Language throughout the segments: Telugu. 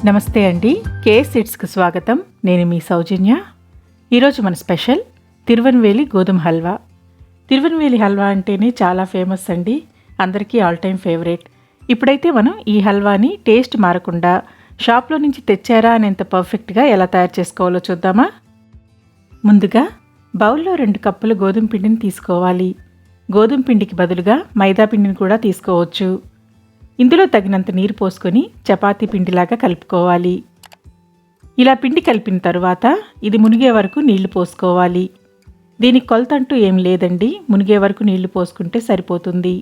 నమస్తే అండి. కేఎస్సిడ్స్కి స్వాగతం. నేను మీ సౌజన్య. ఈరోజు మన స్పెషల్ తిరువన్వేలి గోధుమ హల్వా. తిరువన్వేలి హల్వా అంటేనే చాలా ఫేమస్ అండి, అందరికీ ఆల్ టైమ్ ఫేవరెట్. ఇప్పుడైతే మనం ఈ హల్వాని టేస్ట్ మారకుండా షాప్లో నుంచి తెచ్చారా అనేంత పర్ఫెక్ట్గా ఎలా తయారు చేసుకోవాలో చూద్దామా. ముందుగా బౌల్లో 2 కప్పులు గోధుమ పిండిని తీసుకోవాలి. గోధుమ పిండికి బదులుగా మైదా పిండిని కూడా తీసుకోవచ్చు. ఇందులో తగినంత నీరు పోసుకొని చపాతీ పిండిలాగా కలుపుకోవాలి. ఇలా పిండి కలిపిన తరువాత ఇది మునిగే వరకు నీళ్లు పోసుకోవాలి. దీనికి కొలత అంటూ ఏం లేదండి, మునిగే వరకు నీళ్లు పోసుకుంటే సరిపోతుంది.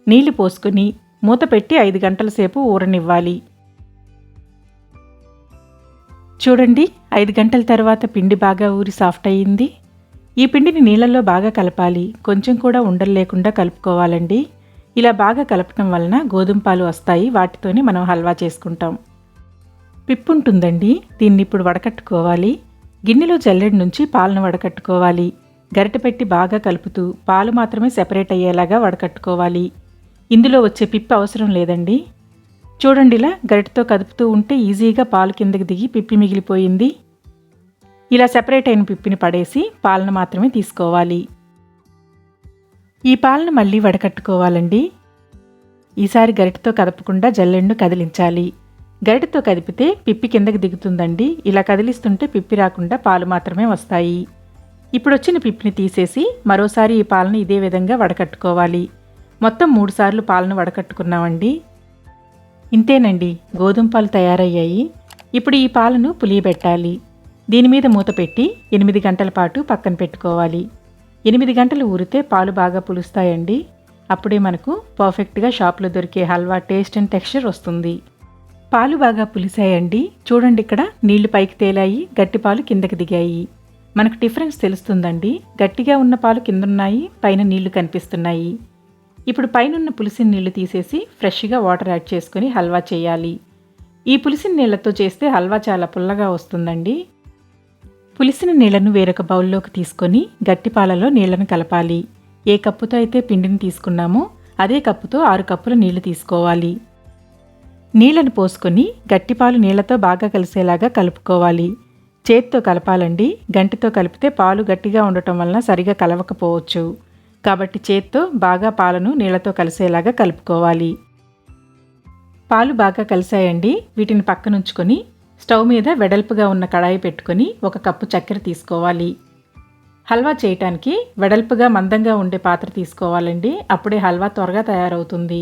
నీళ్లు పోసుకొని మూత పెట్టి 5 గంటల సేపు ఊరనివ్వాలి. చూడండి, 5 గంటల తర్వాత పిండి బాగా ఊరి సాఫ్ట్ అయ్యింది. ఈ పిండిని నీళ్ళల్లో బాగా కలపాలి, కొంచెం కూడా ఉండలు లేకుండా కలుపుకోవాలండి. ఇలా బాగా కలపటం వలన గోధుమ పాలు వస్తాయి, వాటితోనే మనం హల్వా చేసుకుంటాం. పిప్పు ఉంటుందండి, దీన్ని ఇప్పుడు వడకట్టుకోవాలి. గిన్నెలో జల్లెడ నుంచి పాలను వడకట్టుకోవాలి. గరిటె పెట్టి బాగా కలుపుతూ పాలు మాత్రమే సెపరేట్ అయ్యేలాగా వడకట్టుకోవాలి. ఇందులో వచ్చే పిప్పు అవసరం లేదండి. చూడండి, ఇలా గరిటెతో కదుపుతూ ఉంటే ఈజీగా పాలు కిందకి దిగి పిప్పి మిగిలిపోయింది. ఇలా సెపరేట్ అయిన పిప్పిని పడేసి పాలను మాత్రమే తీసుకోవాలి. ఈ పాలను మళ్ళీ వడకట్టుకోవాలండి. ఈసారి గరిటెతో కదపకుండా జల్లెడను కదిలించాలి. గరిటెతో కదిపితే పిప్పి కిందకి దిగుతుందండి. ఇలా కదిలిస్తుంటే పిప్పి రాకుండా పాలు మాత్రమే వస్తాయి. ఇప్పుడు వచ్చిన పిప్పిని తీసేసి మరోసారి ఈ పాలను ఇదే విధంగా వడకట్టుకోవాలి. మొత్తం 3 సార్లు పాలను వడకట్టుకున్నామండి. ఇంతేనండి, గోధుమ పాలు తయారయ్యాయి. ఇప్పుడు ఈ పాలను పులియబెట్టాలి. దీని మీద మూత పెట్టి 8 గంటల పాటు పక్కన పెట్టుకోవాలి. 8 గంటలు ఊరితే పాలు బాగా పులుస్తాయండి. అప్పుడే మనకు పర్ఫెక్ట్గా షాప్లో దొరికే హల్వా టేస్ట్ అండ్ టెక్స్చర్ వస్తుంది. పాలు బాగా పులిసాయండి. చూడండి, ఇక్కడ నీళ్లు పైకి తేలాయి, గట్టి పాలు కిందకి దిగాయి. మనకు డిఫరెన్స్ తెలుస్తుందండి. గట్టిగా ఉన్న పాలు కిందున్నాయి, పైన నీళ్లు కనిపిస్తున్నాయి. ఇప్పుడు పైనున్న పులిసిన నీళ్లు తీసేసి ఫ్రెష్గా వాటర్ యాడ్ చేసుకుని హల్వా చేయాలి. ఈ పులిసిన నీళ్లతో చేస్తే హల్వా చాలా పుల్లగా వస్తుందండి. పులిసిన నీళ్లను వేరొక బౌల్లోకి తీసుకొని గట్టి పాలలో నీళ్లను కలపాలి. ఏ కప్పుతో అయితే పిండిని తీసుకున్నామో అదే కప్పుతో 6 కప్పుల నీళ్లు తీసుకోవాలి. నీళ్లను పోసుకొని గట్టిపాలు నీళ్లతో బాగా కలిసేలాగా కలుపుకోవాలి. చేతితో కలపాలండి. గంటితో కలిపితే పాలు గట్టిగా ఉండటం వలన సరిగా కలవకపోవచ్చు. కాబట్టి చేత్తో బాగా పాలను నీళ్లతో కలిసేలాగా కలుపుకోవాలి. పాలు బాగా కలిసాయండి. వీటిని పక్కనుంచుకొని స్టవ్ మీద వెడల్పుగా ఉన్న కడాయి పెట్టుకొని 1 కప్పు చక్కెర తీసుకోవాలి. హల్వా చేయటానికి వెడల్పుగా మందంగా ఉండే పాత్ర తీసుకోవాలండి. అప్పుడే హల్వా త్వరగా తయారవుతుంది.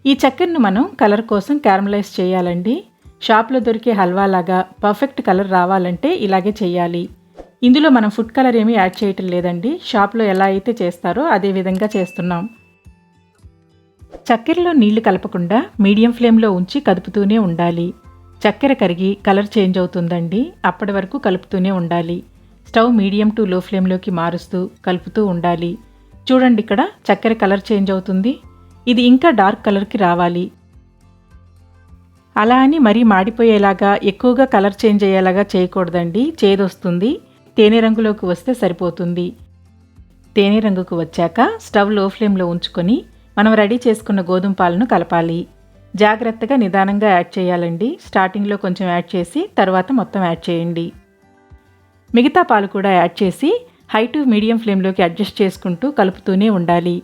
ఈ చక్కెరను మనం కలర్ కోసం క్యారమలైజ్ చేయాలండి. షాప్లో దొరికే హల్వా లాగా పర్ఫెక్ట్ కలర్ రావాలంటే ఇలాగే చేయాలి. ఇందులో మనం ఫుడ్ కలర్ ఏమీ యాడ్ చేయటం లేదండి. షాప్లో ఎలా అయితే చేస్తారో అదే విధంగా చేస్తున్నాం. చక్కెరలో నీళ్లు కలపకుండా మీడియం ఫ్లేమ్లో ఉంచి కదుపుతూనే ఉండాలి. చక్కెర కరిగి కలర్ చేంజ్ అవుతుందండి, అప్పటి వరకు కలుపుతూనే ఉండాలి. స్టవ్ మీడియం టు లో ఫ్లేమ్లోకి మారుస్తూ కలుపుతూ ఉండాలి. చూడండి, ఇక్కడ చక్కెర కలర్ చేంజ్ అవుతుంది. ఇది ఇంకా డార్క్ కలర్కి రావాలి. అలా అని మరీ మాడిపోయేలాగా ఎక్కువగా కలర్ చేంజ్ అయ్యేలాగా చేయకూడదండి, చేదొస్తుంది. తేనె రంగులోకి వస్తే సరిపోతుంది. తేనె రంగుకు వచ్చాక స్టవ్ లో ఫ్లేమ్లో ఉంచుకొని మనం రెడీ చేసుకున్న గోధుమ పాలను కలపాలి. జాగ్రత్తగా నిదానంగా యాడ్ చేయాలండి. స్టార్టింగ్లో కొంచెం యాడ్ చేసి తర్వాత మొత్తం యాడ్ చేయండి. మిగతా పాలు కూడా యాడ్ చేసి హై టు మీడియం ఫ్లేమ్లోకి అడ్జస్ట్ చేసుకుంటూ కలుపుతూనే ఉండాలి.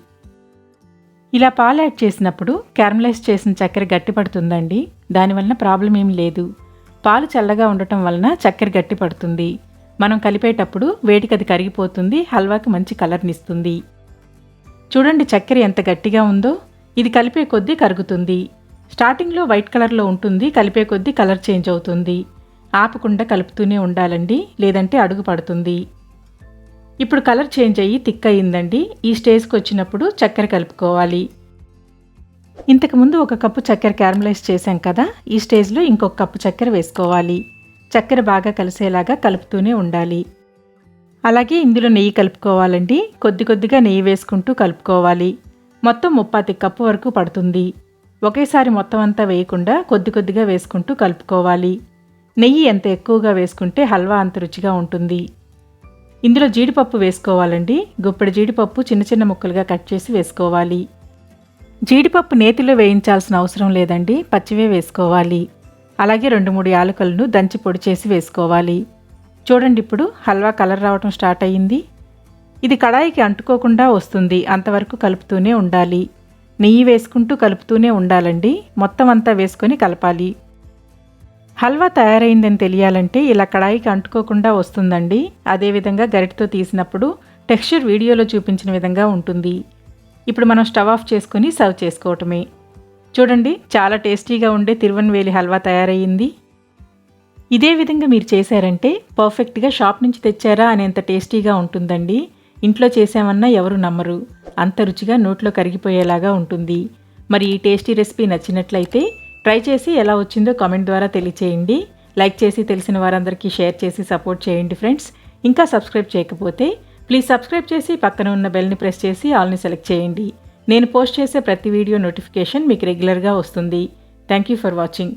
ఇలా పాలు యాడ్ చేసినప్పుడు క్యారమలైజ్ చేసిన చక్కెర గట్టిపడుతుందండి. దానివలన ప్రాబ్లం ఏం లేదు. పాలు చల్లగా ఉండటం వలన చక్కెర గట్టిపడుతుంది. మనం కలిపేటప్పుడు వేడికి అది కరిగిపోతుంది, హల్వాకి మంచి కలర్నిస్తుంది. చూడండి, చక్కెర ఎంత గట్టిగా ఉందో. ఇది కలిపే కొద్దీ కరుగుతుంది. స్టార్టింగ్లో వైట్ కలర్లో ఉంటుంది, కలిపే కొద్దీ కలర్ చేంజ్ అవుతుంది. ఆపకుండా కలుపుతూనే ఉండాలండి, లేదంటే అడుగు పడుతుంది. ఇప్పుడు కలర్ చేంజ్ అయ్యి థిక్ అయ్యిందండి. ఈ స్టేజ్కి వచ్చినప్పుడు చక్కెర కలుపుకోవాలి. ఇంతకుముందు 1 కప్పు చక్కెర క్యారమలైజ్ చేశాం కదా, ఈ స్టేజ్లో ఇంకొక కప్పు చక్కెర వేసుకోవాలి. చక్కెర బాగా కలిసేలాగా కలుపుతూనే ఉండాలి. అలాగే ఇందులో నెయ్యి కలుపుకోవాలండి. కొద్ది కొద్దిగా నెయ్యి వేసుకుంటూ కలుపుకోవాలి. మొత్తం 30 కప్పు వరకు పడుతుంది. ఒకేసారి మొత్తం అంతా వేయకుండా కొద్ది కొద్దిగా వేసుకుంటూ కలుపుకోవాలి. నెయ్యి ఎంత ఎక్కువగా వేసుకుంటే హల్వా అంత రుచిగా ఉంటుంది. ఇందులో జీడిపప్పు వేసుకోవాలండి. గుప్పెడు జీడిపప్పు చిన్న చిన్న ముక్కలుగా కట్ చేసి వేసుకోవాలి. జీడిపప్పు నేతిలో వేయించాల్సిన అవసరం లేదండి, పచ్చివే వేసుకోవాలి. అలాగే 2-3 యాలకులను దంచి పొడి చేసి వేసుకోవాలి. చూడండి, ఇప్పుడు హల్వా కలర్ రావటం స్టార్ట్ అయ్యింది. ఇది కడాయికి అంటుకోకుండా వస్తుంది, అంతవరకు కలుపుతూనే ఉండాలి. నెయ్యి వేసుకుంటూ కలుపుతూనే ఉండాలండి, మొత్తం అంతా వేసుకొని కలపాలి. హల్వా తయారైందని తెలియాలంటే ఇలా కడాయికి అంటుకోకుండా వస్తుందండి. అదేవిధంగా గరిటతో తీసినప్పుడు టెక్స్చర్ వీడియోలో చూపించిన విధంగా ఉంటుంది. ఇప్పుడు మనం స్టవ్ ఆఫ్ చేసుకొని సర్వ్ చేసుకోవటమే. చూడండి, చాలా టేస్టీగా ఉండే తిరువన్వేలి హల్వా తయారయ్యింది. ఇదే విధంగా మీరు చేశారంటే పర్ఫెక్ట్గా షాప్ నుంచి తెచ్చారా అనేంత టేస్టీగా ఉంటుందండి. ఇంట్లో చేసామన్నా ఎవరు నమ్మరు, అంత రుచిగా నోట్లో కరిగిపోయేలాగా ఉంటుంది. మరి ఈ టేస్టీ రెసిపీ నచ్చినట్లయితే ట్రై చేసి ఎలా వచ్చిందో కామెంట్ ద్వారా తెలియచేయండి. లైక్ చేసి తెలిసిన వారందరికీ షేర్ చేసి సపోర్ట్ చేయండి ఫ్రెండ్స్. ఇంకా సబ్స్క్రైబ్ చేయకపోతే ప్లీజ్ సబ్స్క్రైబ్ చేసి పక్కన ఉన్న బెల్ని ప్రెస్ చేసి ఆల్ని సెలెక్ట్ చేయండి. నేను పోస్ట్ చేసే ప్రతి వీడియో నోటిఫికేషన్ మీకు రెగ్యులర్గా వస్తుంది. Thank you for watching.